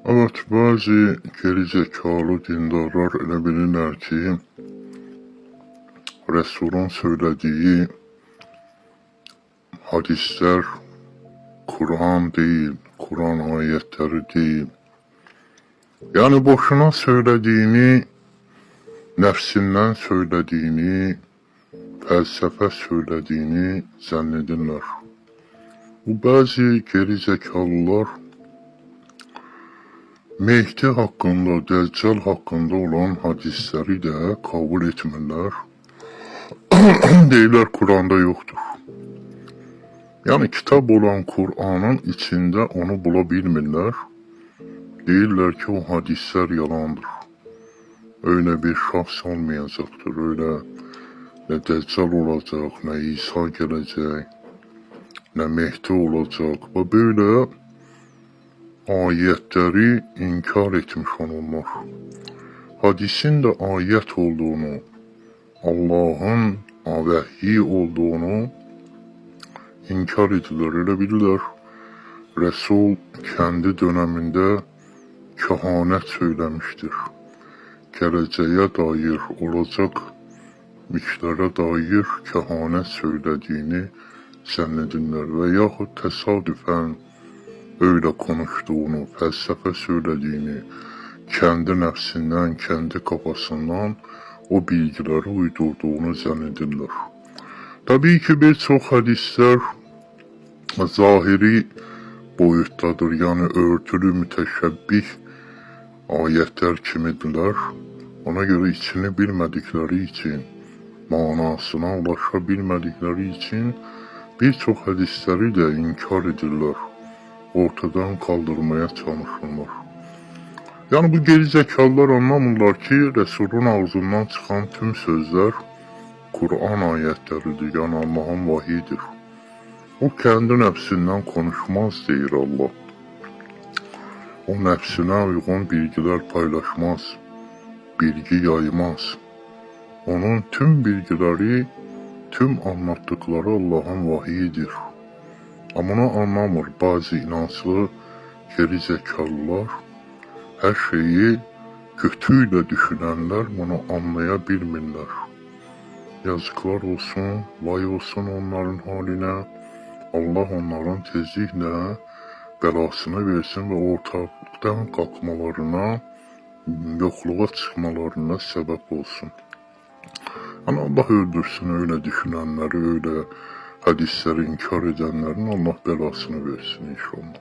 Evet, bazı gerizekalı dindarlar elə bilirlər ki, Resulun söylediği hadisler Kur'an değil, Kur'an ayetleri değil. Yani boşuna söylediğini, nefsinden söylediğini, felsefe söylediğini zannedirlər. Bu bazı gerizekalılar Mehdi hakkında, Deccal hakkında olan hadisleri de kabul etmirlər. Deyirlər Kur'an'da yoktur. Yani kitap olan Kur'an'ın içinde onu bulabilmirlər. Deyirlər ki, o hadisler yalandır. Öyle bir şahs olmayacaktır. Öyle ne Deccal olacak, ne İsa gelecek, ne Mehdi olacak. Ve böyle ayetleri inkar etmiş onlar. Hadisin de ayet olduğunu, Allah'ın vahyi olduğunu inkar edilir. Elə bilirlər, Resul kendi döneminde kehanet söylemiştir. Geleceğe dair, olacak işlere dair kehanet söylediğini zannedirlər ve yaxud tesadüfen öyle konuştuğunu, felsefe söylediğini, kendi nefsinden, kendi kafasından o bilgileri uydurduğunu zannedirlər. Tabii ki birçok hadisler zahiri boyuttadır, yani örtülü müteşebbih ayetler kimidirlər. Ona göre içini bilmedikleri için, manasına ulaşabilmedikleri için birçok hadisleri de inkar edirlər. Ortadan kaldırmaya çalışırlar. Yani bu gerizekalılar anlamırlar ki, Resulun ağzından çıkan tüm sözler Kur'an ayetleridir, yani Allah'ın vahiyidir. O kendi nefsinden konuşmaz deyir Allah. O nefsine uygun bilgiler paylaşmaz, bilgi yaymaz. Onun tüm bilgileri, tüm anlattıkları Allah'ın vahiyidir. Ama onu anlamır bazı inançlı gerizekalılar, her şeyi kötüyle düşünenler bunu anlayabilmirlər. Yazıklar olsun, vay olsun onların haline. Allah onların tezlikle belasını versin ve ortalıktan kalkmalarına, yokluğa çıkmalarına sebep olsun. Yani Allah öldürsün öyle düşünenleri, öyle hadisleri inkar edenlerin, Allah belasını versin inşallah.